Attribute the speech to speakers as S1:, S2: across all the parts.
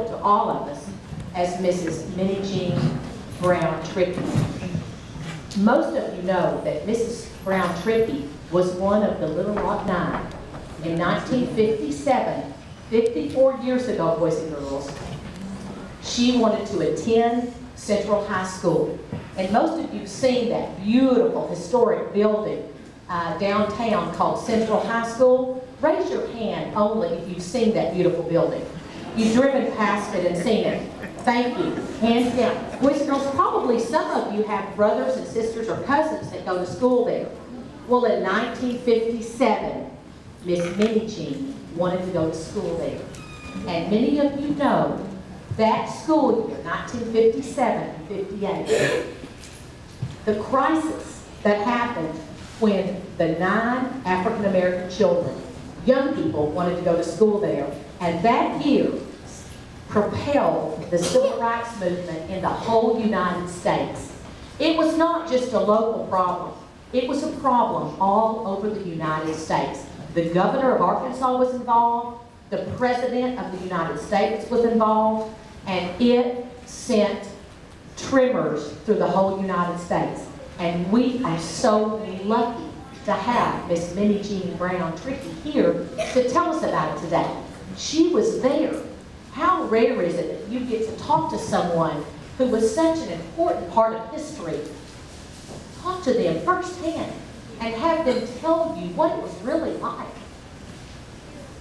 S1: to all of us as Mrs. Minnijean Brown Trickey. Most of you know that Mrs. Brown Trickey was one of the Little Rock Nine. In 1957, 54 years ago, boys and girls, she wanted to attend Central High School. And most of you have seen that beautiful historic building downtown called Central High School. Raise your hand only if you've seen that beautiful building. You've driven past it and seen it. Thank you. Hands down. Boys and girls, probably some of you have brothers and sisters or cousins that go to school there. Well, in 1957, Miss Minnijean wanted to go to school there. And many of you know that school year, 1957-58, the crisis that happened when the 9 African-American children, young people, wanted to go to school there, and that year propelled the civil rights movement in the whole United States. It was not just a local problem. It was a problem all over the United States. The governor of Arkansas was involved, the president of the United States was involved, and it sent tremors through the whole United States. And we are so lucky to have Miss Minnijean Brown Trickey here to tell us about it today. She was there. How rare is it that you get to talk to someone who was such an important part of history, talk to them firsthand, and have them tell you what it was really like.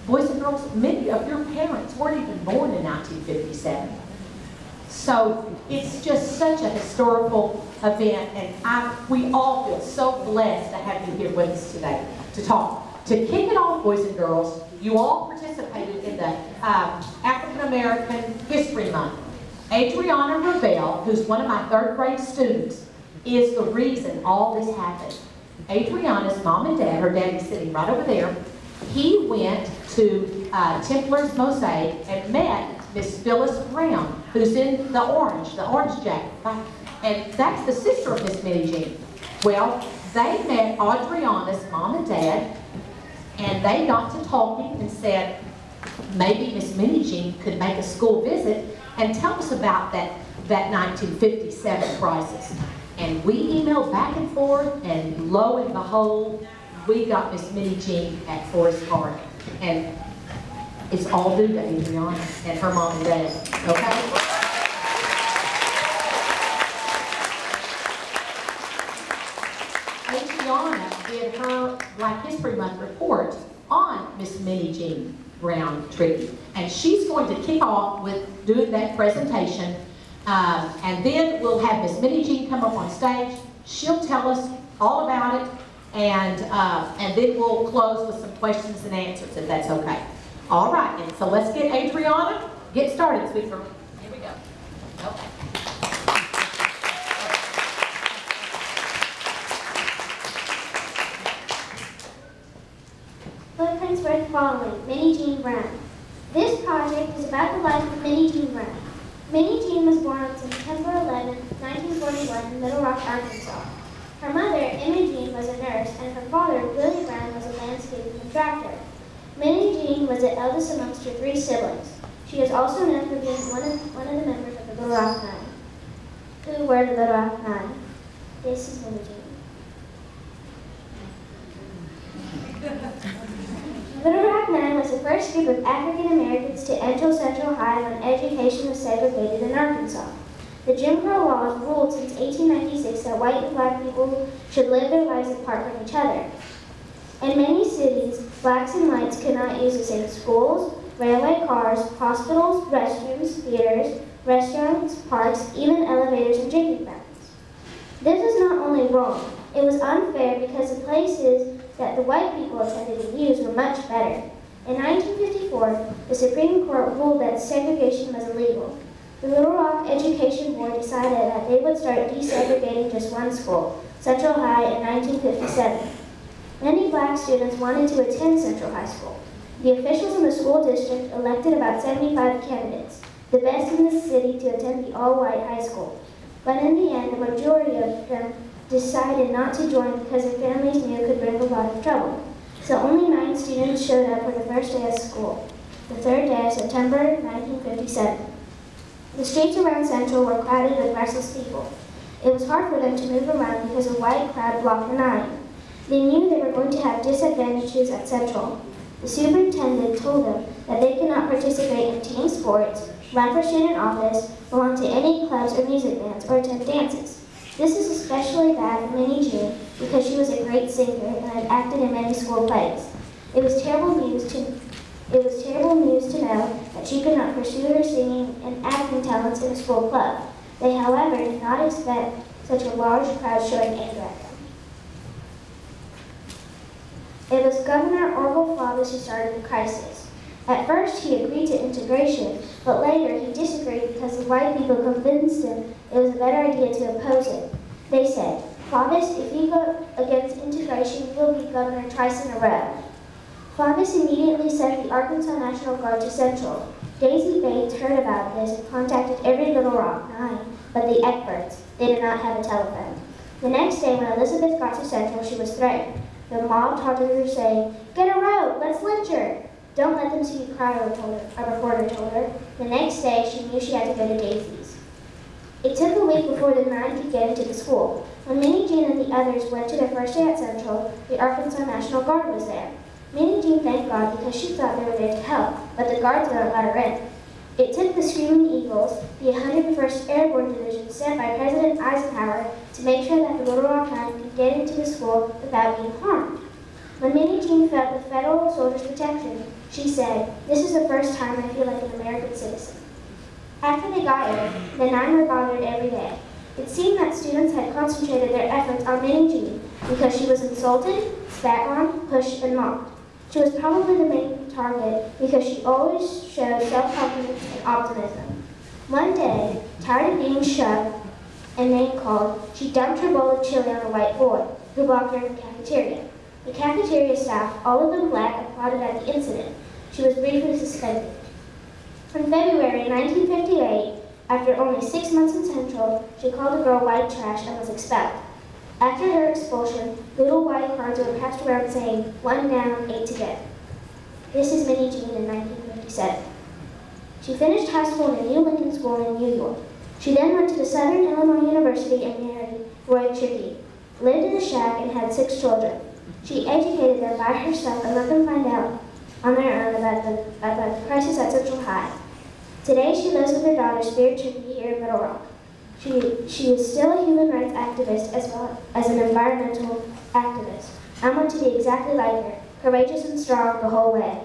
S1: Boys and girls, many of your parents weren't even born in 1957. So it's just such a historical event, and we all feel so blessed to have you here with us today to talk. To kick it off, boys and girls, you all participated in the African American History Month. Adriana Rabell, who's one of my 3rd grade students, is the reason all this happened. Adriana's mom and dad, her daddy's sitting right over there, he went to Templar's Mosaic and met Miss Phyllis Brown, who's in the orange jacket, and that's the sister of Miss Minnijean. Well, they met Adriana's mom and dad, and they got to talking and said, maybe Miss Minnijean could make a school visit and tell us about that 1957 crisis. And we emailed back and forth, and lo and behold, we got Miss Minnijean at Forest Park. And it's all due to Adriana and her mom and dad, okay? Adriana did her Black History Month report on Miss Minnijean Brown Trickey. And she's going to kick off with doing that presentation. And then we'll have Miss Minnijean come up on stage. She'll tell us all about it. And then we'll close with some questions and answers, if that's okay. All right, and so let's get Adriana. Get started, sweet girl. Here we go. Okay.
S2: Footprints worth following, Minnijean Brown. This project is about the life of Minnijean Brown. Minnijean was born on September 11, 1941 in Little Rock, Arkansas. Her mother, Imogene, was a nurse, and her father, Willie Brown, was a landscaping contractor. Minnijean was the eldest amongst her 3 siblings. She is also known for being one of the members of the Little Rock Nine. Who were the Little Rock Nine? This is Minnijean. Little Rock Nine was the first group of African Americans to enter Central High when education was segregated in Arkansas. The Jim Crow laws ruled since 1896 that white and black people should live their lives apart from each other. In many cities, blacks and whites could not use the same schools, railway cars, hospitals, restrooms, theaters, restaurants, parks, even elevators and drinking fountains. This was not only wrong, it was unfair because the places that the white people attended and used were much better. In 1954, the Supreme Court ruled that segregation was illegal. The Little Rock Education Board decided that they would start desegregating just one school, Central High, in 1957. Many black students wanted to attend Central High School. The officials in the school district elected about 75 candidates, the best in the city, to attend the all-white high school. But in the end, the majority of them decided not to join because their families knew it could bring a lot of trouble. So only 9 students showed up for the first day of school. the third day of September 1957. The streets around Central were crowded with restless people. It was hard for them to move around because a white crowd blocked the line. They knew they were going to have disadvantages at Central. The superintendent told them that they could not participate in team sports, run for student office, belong to any clubs or music bands, or attend dances. This is especially bad for Minnijean because she was a great singer and had acted in many school plays. It was terrible news to know that she could not pursue her singing and acting talents in a school club. They, however, did not expect such a large crowd showing anger at them. It was Governor Orville Faubus who started the crisis. At first, he agreed to integration, but later he disagreed because the white people convinced him it was a better idea to oppose it. They said, "Faubus, if you go against integration, you will be governor twice in a row." Faubus immediately sent the Arkansas National Guard to Central. Daisy Bates heard about this and contacted every Little Rock 9, but the Eckberts. They did not have a telephone. The next day, when Elizabeth got to Central, she was threatened. The mob taunted her, saying, "Get a rope, let's lynch her." "Don't let them see you cry," a reporter told her. The next day, she knew she had to go to Daisy's. It took a week before the 9 could get into the school. When Minnijean and the others went to their first day at Central, the Arkansas National Guard was there. Minnijean thanked God because she thought they were there to help, but the guards wouldn't let her in. It took the Screaming Eagles, the 101st Airborne Division sent by President Eisenhower, to make sure that the Little Rock 9 could get into the school without being harmed. When Minnijean felt the federal soldiers' protection, she said, "This is the first time I feel like an American citizen." After they got in, the 9 were bothered every day. It seemed that students had concentrated their efforts on Minnijean because she was insulted, spat on, pushed, and mocked. She was probably the main target because she always showed self-confidence and optimism. One day, tired of being shoved and name-called, she dumped her bowl of chili on a white boy who blocked her in the cafeteria. The cafeteria staff, all of them black, applauded at the incident. She was briefly suspended. In February 1958, after only 6 months in Central, she called the girl white trash and was expelled. After her expulsion, little white cards were passed around saying, "1 down, 8 to go." This is Minnijean in 1957. She finished high school in the New Lincoln School in New York. She then went to the Southern Illinois University and married Roy Trickey, lived in a shack, and had 6 children. She educated them by herself and let them find out on their own about the crisis at Central High. Today, she lives with her daughter, Spirit Trickey, here in Little Rock. She is still a human rights activist as well as an environmental activist. I want to be exactly like her, courageous and strong the whole way.